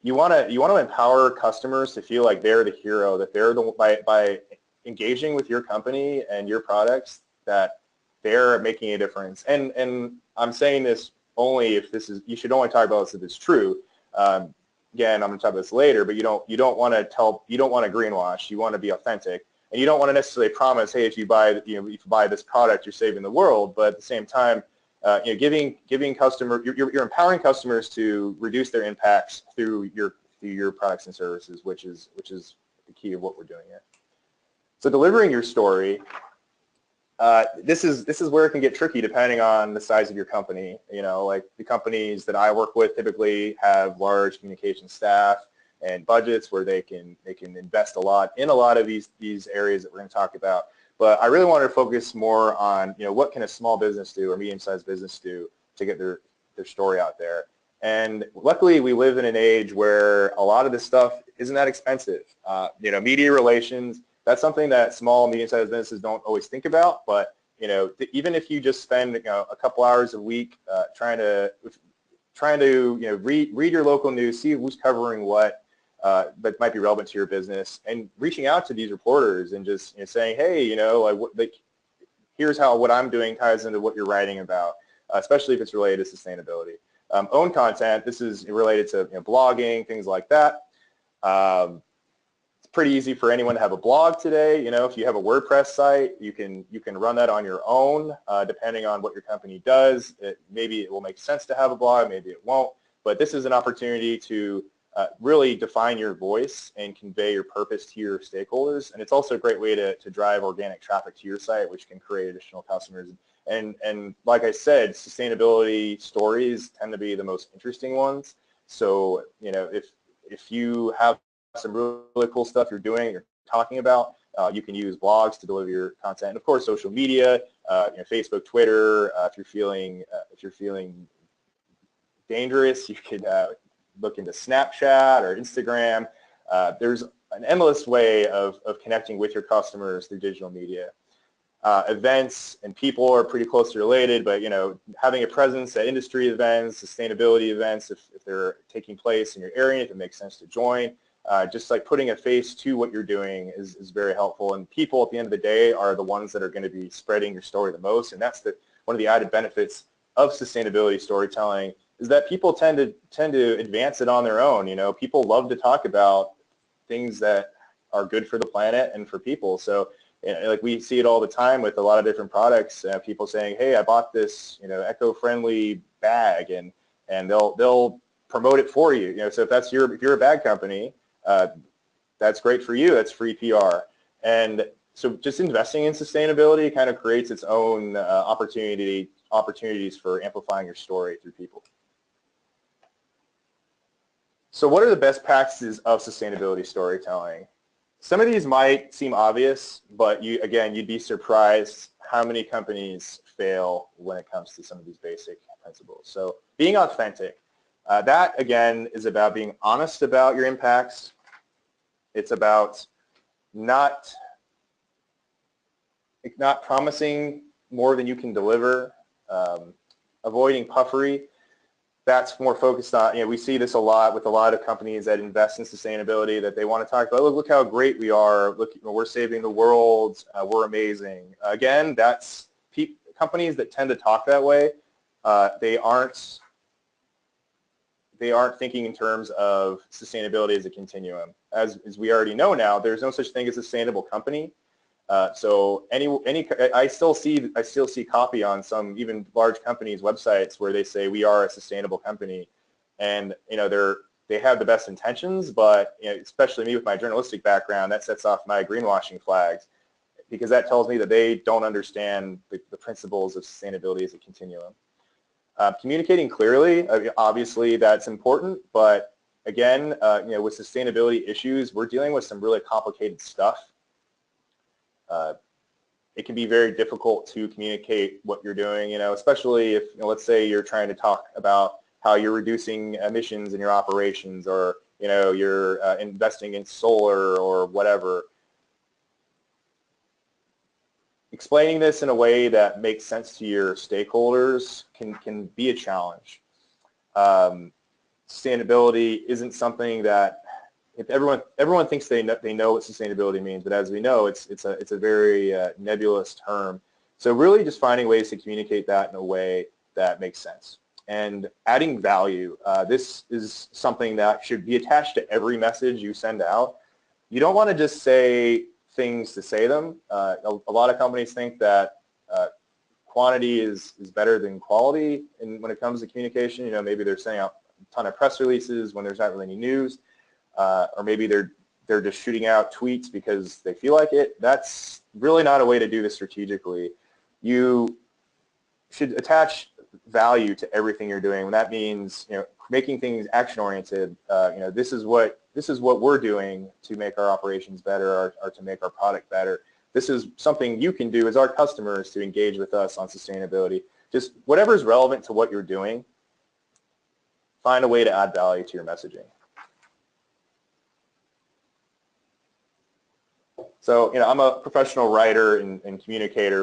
You want to empower customers to feel like they're the hero, that they're by engaging with your company and your products, that they're making a difference. And I'm saying this only if you should only talk about this if it's true. Again, I'm going to talk about this later, but you don't want to greenwash. You want to be authentic, and you don't want to necessarily promise, hey, if you buy this product, you're saving the world. But at the same time, you're empowering customers to reduce their impacts through your products and services, which is the key of what we're doing here. So delivering your story, this is where it can get tricky depending on the size of your company. Like the companies that I work with typically have large communication staff. and budgets where they can invest a lot in a lot of these areas that we're going to talk about. But I really wanted to focus more on, what can a small business do or medium-sized business do to get their story out there. And luckily, we live in an age where a lot of this stuff isn't that expensive. Media relations, that's something that small, medium-sized businesses don't always think about. But, even if you just spend, a couple hours a week trying to read your local news, see who's covering what, that might be relevant to your business, and reaching out to these reporters and just saying, hey, here's how what I'm doing ties into what you're writing about, especially if it's related to sustainability. Own content, this is related to blogging, things like that. It's pretty easy for anyone to have a blog today. If you have a WordPress site, you can run that on your own, depending on what your company does. Maybe it will make sense to have a blog, maybe it won't. But this is an opportunity to really define your voice and convey your purpose to your stakeholders. And it's also a great way to drive organic traffic to your site, which can create additional customers. And like I said, sustainability stories tend to be the most interesting ones. So, if you have some really cool stuff you're doing, you're talking about, you can use blogs to deliver your content. And of course, social media, Facebook, Twitter. If you're feeling dangerous, you could look into Snapchat or Instagram. There's an endless way of connecting with your customers through digital media. Events and people are pretty closely related, but having a presence at industry events, sustainability events, if they're taking place in your area, if it makes sense to join, just like putting a face to what you're doing is very helpful. And people at the end of the day are the ones that are going to be spreading your story the most, and that's one of the added benefits of sustainability storytelling is that people tend to advance it on their own. People love to talk about things that are good for the planet and for people. So, like we see it all the time with a lot of different products. People saying, "Hey, I bought this, eco-friendly bag," and they'll promote it for you. So if you're a bag company, that's great for you. That's free PR. And so just investing in sustainability kind of creates its own opportunities for amplifying your story through people. So what are the best practices of sustainability storytelling? Some of these might seem obvious, but you'd be surprised how many companies fail when it comes to some of these basic principles. So being authentic, that again is about being honest about your impacts. It's about not promising more than you can deliver, avoiding puffery. That's more focused on, we see this a lot with a lot of companies that invest in sustainability, that they want to talk about, look how great we are, look, we're saving the world, we're amazing. Again, that's companies that tend to talk that way. They aren't thinking in terms of sustainability as a continuum. As we already know now, there's no such thing as a sustainable company. So I still see copy on some even large companies' websites where they say we are a sustainable company, and they have the best intentions, but especially me with my journalistic background, that sets off my greenwashing flags, because that tells me that they don't understand the principles of sustainability as a continuum. Communicating clearly, obviously that's important, but again, with sustainability issues, we're dealing with some really complicated stuff. It can be very difficult to communicate what you're doing, especially if, let's say you're trying to talk about how you're reducing emissions in your operations, or, you're investing in solar or whatever. Explaining this in a way that makes sense to your stakeholders can be a challenge. Sustainability isn't something that everyone thinks they know what sustainability means, but as we know, it's a very nebulous term. So really just finding ways to communicate that in a way that makes sense. And adding value. This is something that should be attached to every message you send out. You don't want to just say things to say them. A lot of companies think that quantity is better than quality when it comes to communication. Maybe they're sending out a ton of press releases when there's not really any news. Or maybe they're just shooting out tweets because they feel like it. That's really not a way to do this strategically. You should attach value to everything you're doing. That means making things action-oriented. This is what we're doing to make our operations better, or to make our product better. This is something you can do as our customers to engage with us on sustainability. Just whatever is relevant to what you're doing, find a way to add value to your messaging. So, I'm a professional writer and communicator,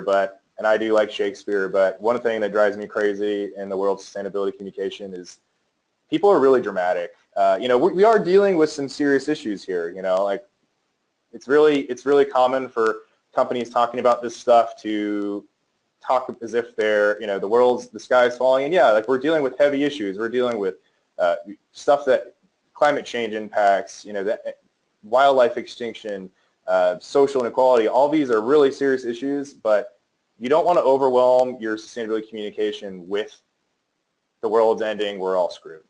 and I do like Shakespeare, but one thing that drives me crazy in the world of sustainability communication is people are really dramatic. We are dealing with some serious issues here. Like it's really common for companies talking about this stuff to talk as if they're, the sky is falling, and yeah, like we're dealing with heavy issues. We're dealing with stuff that climate change impacts, that wildlife extinction, social inequality. All these are really serious issues, but you don't want to overwhelm your sustainability communication with the world's ending, we're all screwed.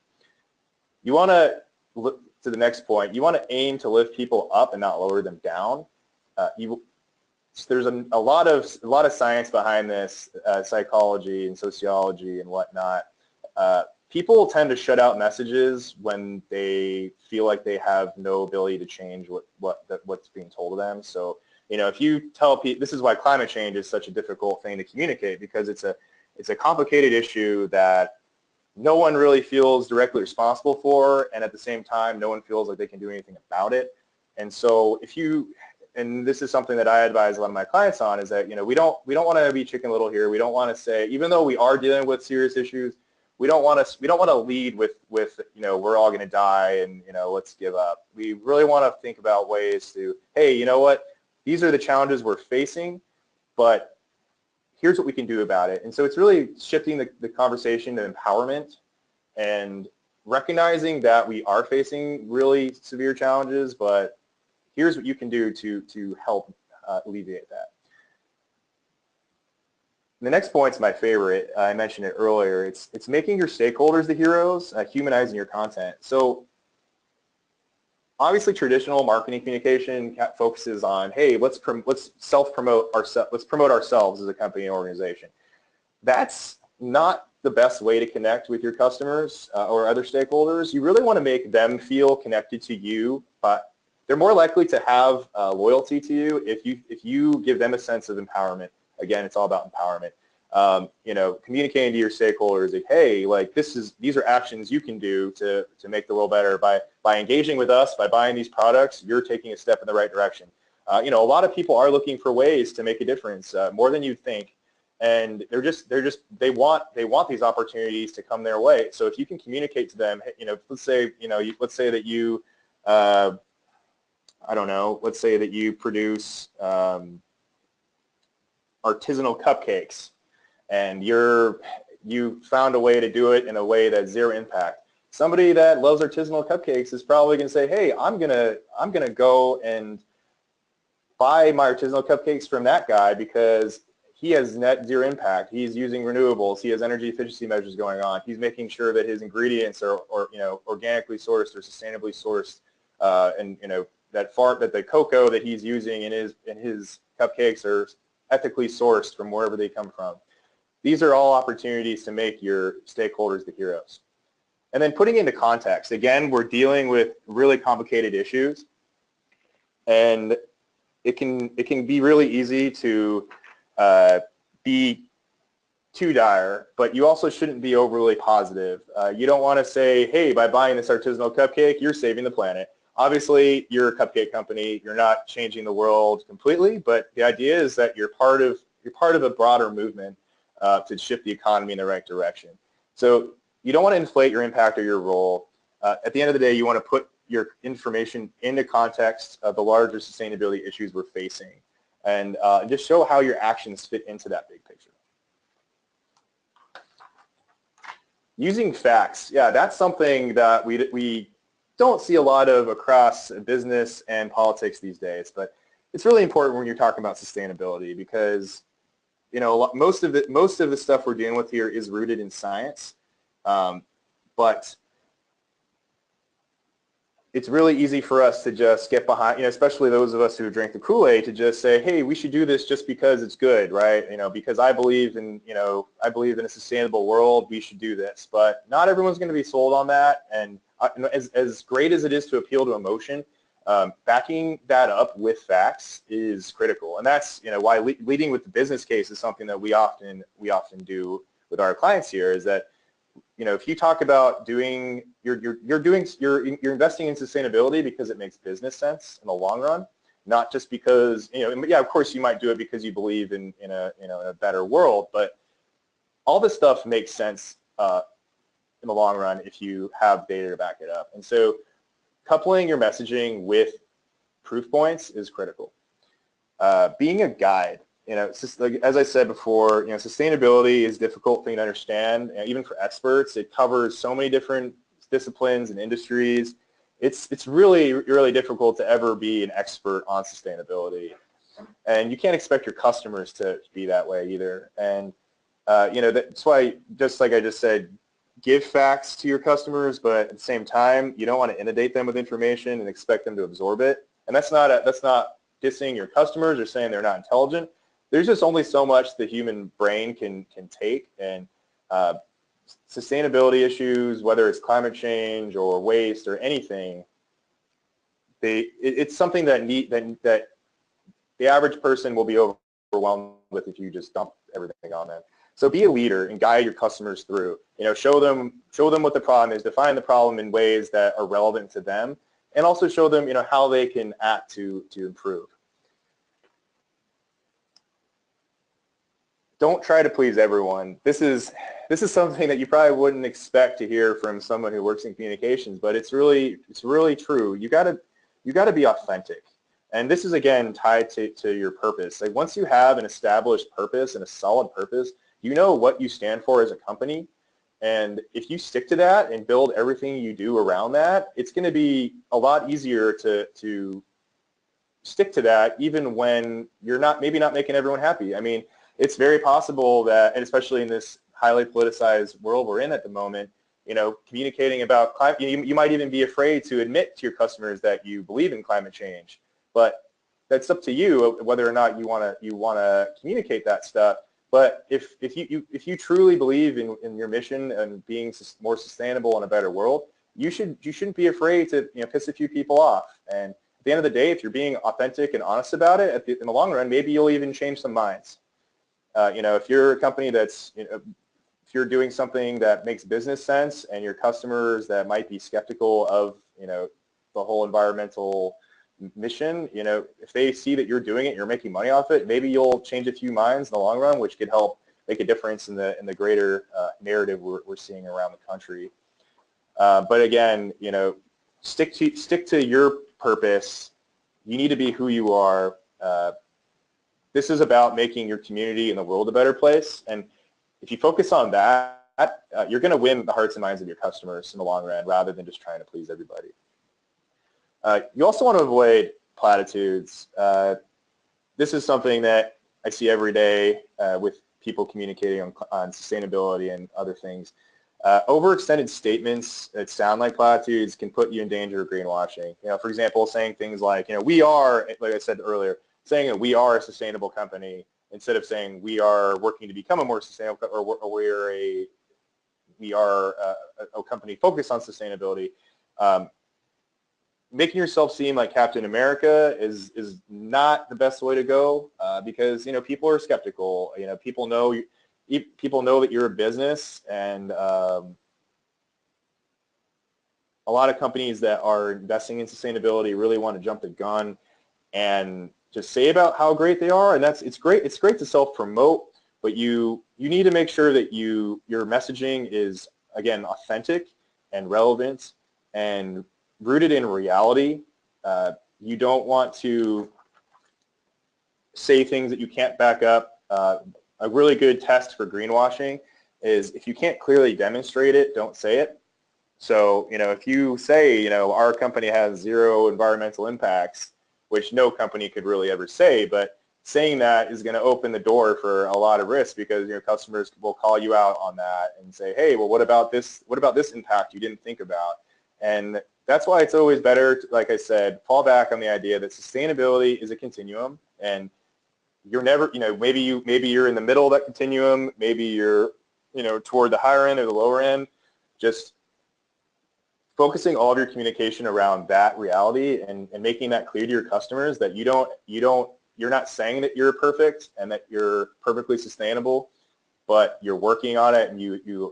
You want to look to the next point. You want to aim to lift people up and not lower them down. There's a lot of science behind this, psychology and sociology and whatnot. People tend to shut out messages when they feel like they have no ability to change what's being told to them. So, if you tell people, this is why climate change is such a difficult thing to communicate, because it's a complicated issue that no one really feels directly responsible for, and at the same time, no one feels like they can do anything about it. And so, and this is something that I advise a lot of my clients on, is that we don't want to be Chicken Little here. We don't want to say, even though we are dealing with serious issues, we don't want to lead with we're all going to die and let's give up. We really want to think about ways to, hey, you know what? These are the challenges we're facing, but here's what we can do about it. And so it's really shifting the conversation to empowerment and recognizing that we are facing really severe challenges, but here's what you can do to help alleviate that. The next point's my favorite. I mentioned it earlier. It's making your stakeholders the heroes, humanizing your content. So obviously traditional marketing communication focuses on, hey, let's self-promote ourselves. Let's promote ourselves as a company and organization. That's not the best way to connect with your customers or other stakeholders. You really want to make them feel connected to you, but they're more likely to have loyalty to you if you give them a sense of empowerment. Again, it's all about empowerment. Communicating to your stakeholders, like, hey, like these are actions you can do to make the world better by engaging with us, by buying these products. You're taking a step in the right direction. A lot of people are looking for ways to make a difference, more than you'd think, and they want these opportunities to come their way. So if you can communicate to them, let's say that you I don't know, let's say that you produce artisanal cupcakes, and you found a way to do it in a way that's zero impact. Somebody that loves artisanal cupcakes is probably going to say, hey, I'm gonna go and buy my artisanal cupcakes from that guy because he has net zero impact. He's using renewables. He has energy efficiency measures going on. He's making sure that his ingredients are organically sourced or sustainably sourced, and that the cocoa that he's using in his cupcakes are ethically sourced from wherever they come from. These are all opportunities to make your stakeholders the heroes. And then putting into context, again, we're dealing with really complicated issues, and it can be really easy to be too dire, but you also shouldn't be overly positive. You don't want to say, hey, by buying this artisanal cupcake, you're saving the planet. Obviously, you're a cupcake company. You're not changing the world completely, but the idea is that you're part of a broader movement to shift the economy in the right direction. So you don't want to inflate your impact or your role. At the end of the day, you want to put your information into context of the larger sustainability issues we're facing, and just show how your actions fit into that big picture. Using facts, yeah, that's something that we don't see a lot of across business and politics these days, but it's really important when you're talking about sustainability, because most of the stuff we're dealing with here is rooted in science, but it's really easy for us to just get behind, especially those of us who drink the Kool-Aid, to just say, hey, we should do this just because it's good, right? Because I believe in a sustainable world, we should do this. But not everyone's going to be sold on that. And as great as it is to appeal to emotion, backing that up with facts is critical. And that's why leading with the business case is something that we often do with our clients here, is that if you talk about you're investing in sustainability because it makes business sense in the long run, not just because, yeah, of course you might do it because you believe in a better world, but all this stuff makes sense in the long run if you have data to back it up. And so coupling your messaging with proof points is critical. Being a guide. It's just like, as I said before, sustainability is a difficult thing to understand, even for experts. It covers so many different disciplines and industries. It's really, really difficult to ever be an expert on sustainability. And you can't expect your customers to be that way either. And, that's why, just like I just said, give facts to your customers, but at the same time, you don't want to inundate them with information and expect them to absorb it. And that's not dissing your customers or saying they're not intelligent. There's just only so much the human brain can take, and sustainability issues, whether it's climate change or waste or anything, it's something that the average person will be overwhelmed with if you just dump everything on them. So be a leader and guide your customers through. Show them what the problem is, define the problem in ways that are relevant to them, and also show them how they can act to improve. Don't try to please everyone. This is something that you probably wouldn't expect to hear from someone who works in communications, but it's really true. You gotta be authentic. And this is, again, tied to your purpose. Like, once you have an established purpose and a solid purpose, you know what you stand for as a company. And if you stick to that and build everything you do around that, it's going to be a lot easier to stick to that, even when you're maybe not making everyone happy. I mean, it's very possible that, and especially in this highly politicized world we're in at the moment, communicating about climate, you might even be afraid to admit to your customers that you believe in climate change. But that's up to you whether or not you want to communicate that stuff. But if you truly believe in your mission and being more sustainable in a better world, you shouldn't be afraid to piss a few people off. And at the end of the day, if you're being authentic and honest about it, in the long run, maybe you'll even change some minds. If you're a company that's, if you're doing something that makes business sense and your customers that might be skeptical of, the whole environmental mission, if they see that you're doing it, you're making money off it, maybe you'll change a few minds in the long run, which could help make a difference in the greater narrative we're seeing around the country. But again, stick to your purpose. You need to be who you are. This is about making your community and the world a better place. And if you focus on that, you're going to win the hearts and minds of your customers in the long run, rather than just trying to please everybody. You also want to avoid platitudes. This is something that I see every day with people communicating on sustainability and other things. Overextended statements that sound like platitudes can put you in danger of greenwashing. For example, saying things like, we are, like I said earlier, saying that we are a sustainable company instead of saying we are working to become a more sustainable, or we are a company focused on sustainability. Making yourself seem like Captain America is not the best way to go, because people are skeptical. People know that you're a business, and a lot of companies that are investing in sustainability really want to jump the gun and just say about how great they are, and it's great to self-promote, but you need to make sure that your messaging is, again, authentic and relevant and rooted in reality. You don't want to say things that you can't back up. A really good test for greenwashing is, if you can't clearly demonstrate it, don't say it. So, if you say, our company has 0 environmental impacts, which no company could really ever say, but saying that is going to open the door for a lot of risk, because your customers will call you out on that and say, hey, well, what about this impact you didn't think about? And that's why it's always better, like I said, fall back on the idea that sustainability is a continuum, and you're never, maybe you're in the middle of that continuum, maybe you're, toward the higher end or the lower end. Just focusing all of your communication around that reality and making that clear to your customers that you're not saying that you're perfect and that you're perfectly sustainable, but you're working on it, and you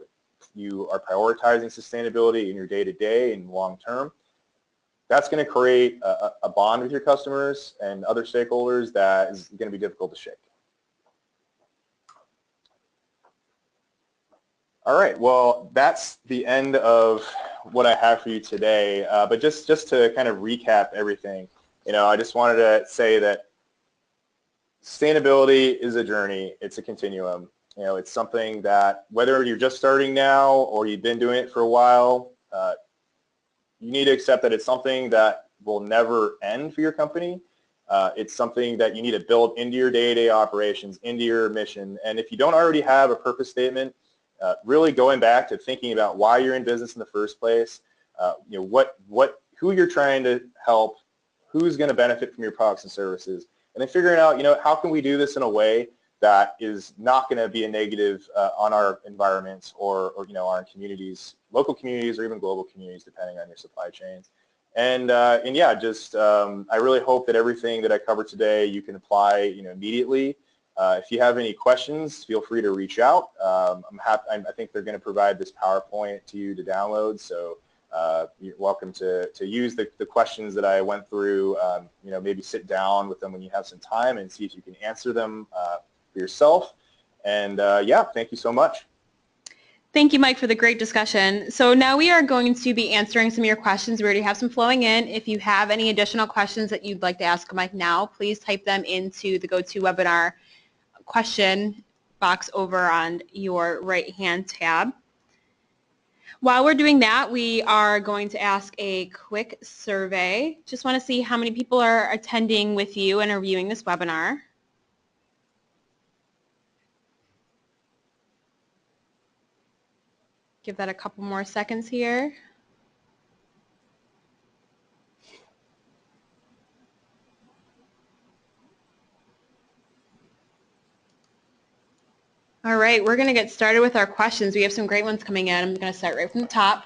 are prioritizing sustainability in your day-to-day and long-term. That's going to create a bond with your customers and other stakeholders that is going to be difficult to shake. All right, well, that's the end of what I have for you today. But just to kind of recap everything, I just wanted to say that sustainability is a journey. It's a continuum. It's something that whether you're just starting now or you've been doing it for a while, you need to accept that it's something that will never end for your company. It's something that you need to build into your day-to-day operations, into your mission. And if you don't already have a purpose statement, really going back to thinking about why you're in business in the first place, who you're trying to help, who's going to benefit from your products and services, and then figuring out, how can we do this in a way that is not going to be a negative on our environments or our communities, local communities, or even global communities, depending on your supply chains. And yeah, just I really hope that everything that I covered today you can apply, immediately. If you have any questions, feel free to reach out. I'm happy. I think they're going to provide this PowerPoint to you to download, so you're welcome to use the questions that I went through. Maybe sit down with them when you have some time and see if you can answer them for yourself. And yeah, thank you so much. Thank you, Mike, for the great discussion. So now we are going to be answering some of your questions. We already have some flowing in. If you have any additional questions that you'd like to ask Mike now, please type them into the GoToWebinar question box over on your right-hand tab. While we're doing that, we are going to ask a quick survey. Just want to see how many people are attending with you and are viewing this webinar. Give that a couple more seconds here. All right, we're going to get started with our questions. We have some great ones coming in. I'm going to start right from the top.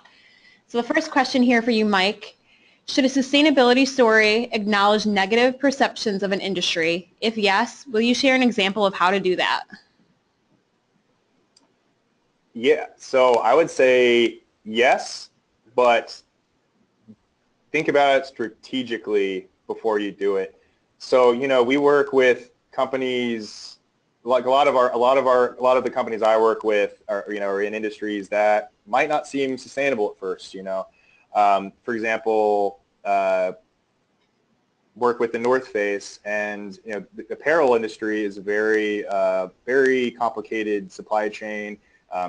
So the first question here for you, Mike. Should a sustainability story acknowledge negative perceptions of an industry? If yes, will you share an example of how to do that? Yeah, so I would say yes, but think about it strategically before you do it. So, we work with companies, like a lot of the companies I work with are in industries that might not seem sustainable at first. For example, work with the North Face, and the apparel industry is a very complicated supply chain.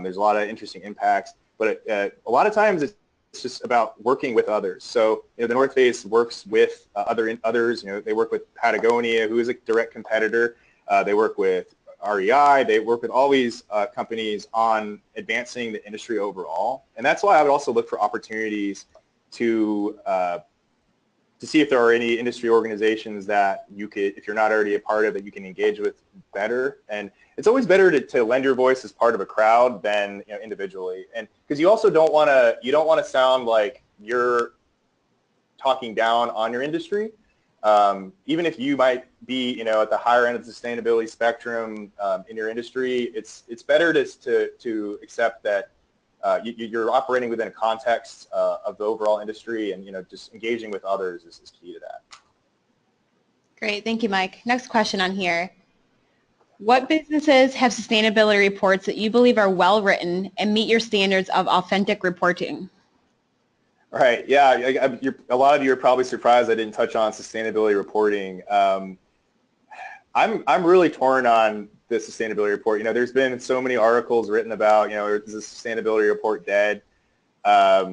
There's a lot of interesting impacts, but a lot of times it's just about working with others. So the North Face works with others. They work with Patagonia, who is a direct competitor. They work with REI. They work with all these companies on advancing the industry overall, and that's why I would also look for opportunities to see if there are any industry organizations that you could, if you're not already a part of, that you can engage with better. And it's always better to lend your voice as part of a crowd than individually, and because you also don't want to sound like you're talking down on your industry. Even if you might be at the higher end of the sustainability spectrum in your industry, it's better to accept that you're operating within a context of the overall industry, and just engaging with others is key to that. Great, thank you, Mike. Next question on here. What businesses have sustainability reports that you believe are well written and meet your standards of authentic reporting? Right. Yeah. A lot of you are probably surprised I didn't touch on sustainability reporting. I'm really torn on the sustainability report. There's been so many articles written about, is the sustainability report dead? I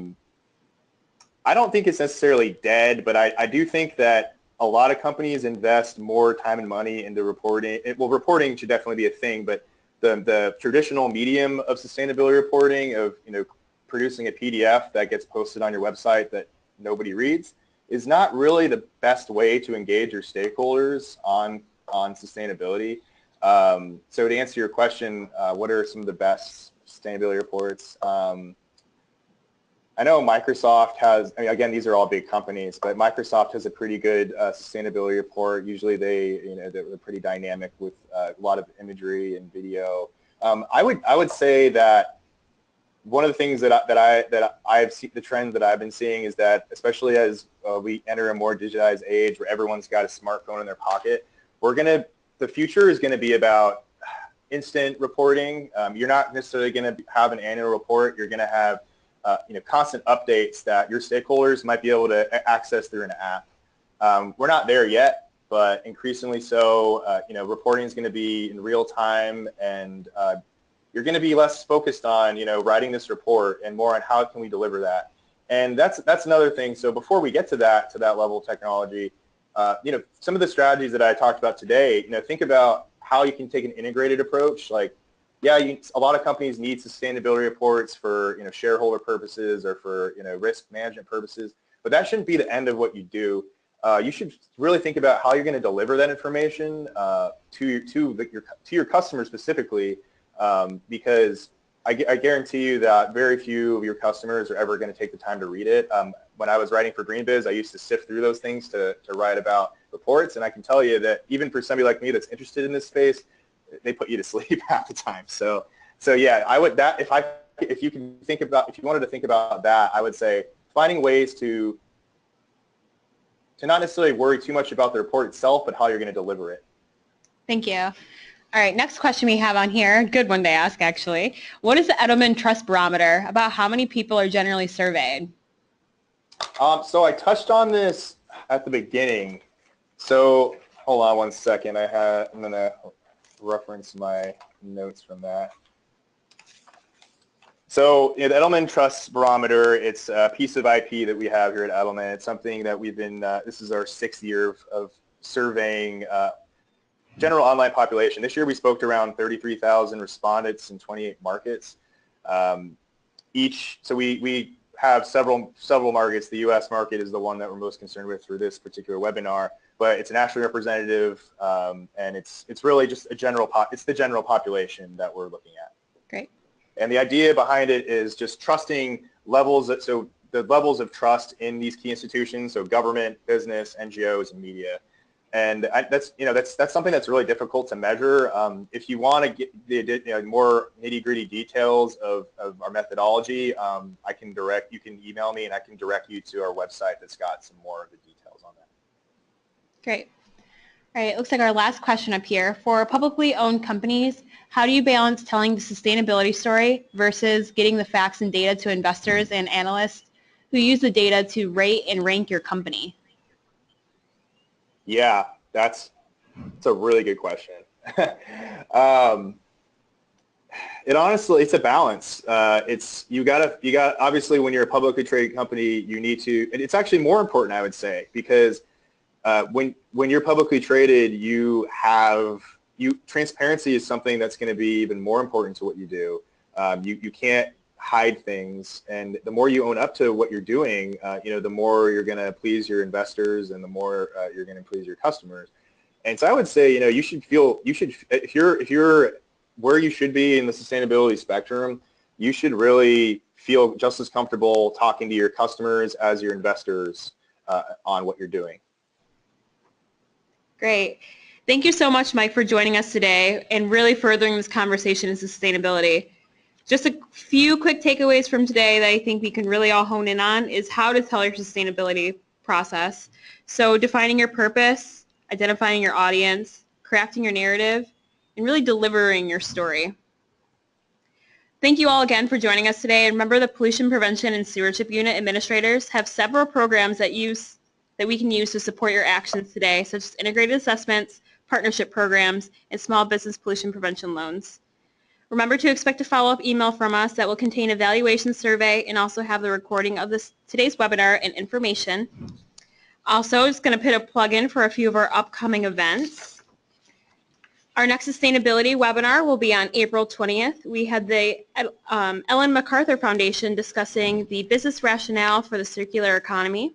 don't think it's necessarily dead, but I do think that a lot of companies invest more time and money into reporting. Well, reporting should definitely be a thing, but the traditional medium of sustainability reporting, of producing a PDF that gets posted on your website that nobody reads is not really the best way to engage your stakeholders on sustainability. So to answer your question, what are some of the best sustainability reports? I know Microsoft has, I mean, again, these are all big companies, but Microsoft has a pretty good sustainability report. Usually they're pretty dynamic with a lot of imagery and video. I would say that one of the things that I've seen, the trend that I've been seeing is that, especially as we enter a more digitized age where everyone's got a smartphone in their pocket, the future is going to be about instant reporting. You're not necessarily going to have an annual report. You're going to have constant updates that your stakeholders might be able to access through an app. We're not there yet, but increasingly so. Reporting is going to be in real time, and you're going to be less focused on writing this report and more on how can we deliver that. And that's another thing. So before we get to that level of technology, some of the strategies that I talked about today, think about how you can take an integrated approach. Like, yeah, a lot of companies need sustainability reports for shareholder purposes or for risk management purposes, but that shouldn't be the end of what you do. You should really think about how you're going to deliver that information to your customers specifically, because I guarantee you that very few of your customers are ever going to take the time to read it. When I was writing for GreenBiz, I used to sift through those things to write about reports, and I can tell you that even for somebody like me that's interested in this space, they put you to sleep half the time. So yeah, I would if you wanted to think about that, I would say finding ways to not necessarily worry too much about the report itself, but how you're going to deliver it. Thank you. All right, next question we have on here, good one to ask actually. What is the Edelman Trust Barometer? About how many people are generally surveyed? So I touched on this at the beginning. So hold on one second. I'm going to reference my notes from that. So the Edelman Trust Barometer, it's a piece of IP that we have here at Edelman. It's something that we've been, this is our 6th year of surveying general online population. This year we spoke to around 33,000 respondents in 28 markets. So we have several markets. The U.S. market is the one that we're most concerned with through this particular webinar, but it's nationally representative, and it's really just it's the general population that we're looking at. Great. And the idea behind it is just trusting levels, so the levels of trust in these key institutions, so government, business, NGOs, and media. And that's something that's really difficult to measure. If you want to get the more nitty-gritty details of our methodology, you can email me and I can direct you to our website that's got some more of the details on that. Great. All right, it looks like our last question up here. For publicly owned companies, how do you balance telling the sustainability story versus getting the facts and data to investors and analysts who use the data to rate and rank your company? Yeah, that's a really good question. It's a balance. You got obviously when you're a publicly traded company, you need to, and it's actually more important, I would say, because when you're publicly traded, transparency is something that's going to be even more important to what you do. You can't hide things, and the more you own up to what you're doing, the more you're going to please your investors, and the more you're going to please your customers. And so I would say, if you're where you should be in the sustainability spectrum, you should really feel just as comfortable talking to your customers as your investors on what you're doing. Great. Thank you so much, Mike, for joining us today and really furthering this conversation in sustainability. Just a few quick takeaways from today that I think we can really all hone in on is how to tell your sustainability process. So defining your purpose, identifying your audience, crafting your narrative, and really delivering your story. Thank you all again for joining us today. And remember, the Pollution Prevention and Stewardship Unit administrators have several programs that we can use to support your actions today, such as integrated assessments, partnership programs, and small business pollution prevention loans. Remember to expect a follow-up email from us that will contain an evaluation survey and also have the recording of today's webinar and information. Also, just going to put a plug in for a few of our upcoming events. Our next sustainability webinar will be on April 20th. We had the Ellen MacArthur Foundation discussing the business rationale for the circular economy.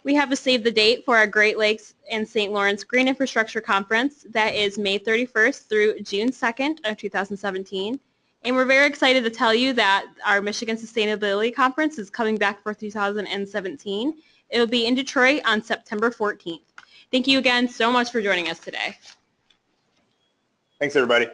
We have a save the date for our Great Lakes and St. Lawrence Green Infrastructure Conference. That is May 31st through June 2nd of 2017. And we're very excited to tell you that our Michigan Sustainability Conference is coming back for 2017. It will be in Detroit on September 14th. Thank you again so much for joining us today. Thanks, everybody.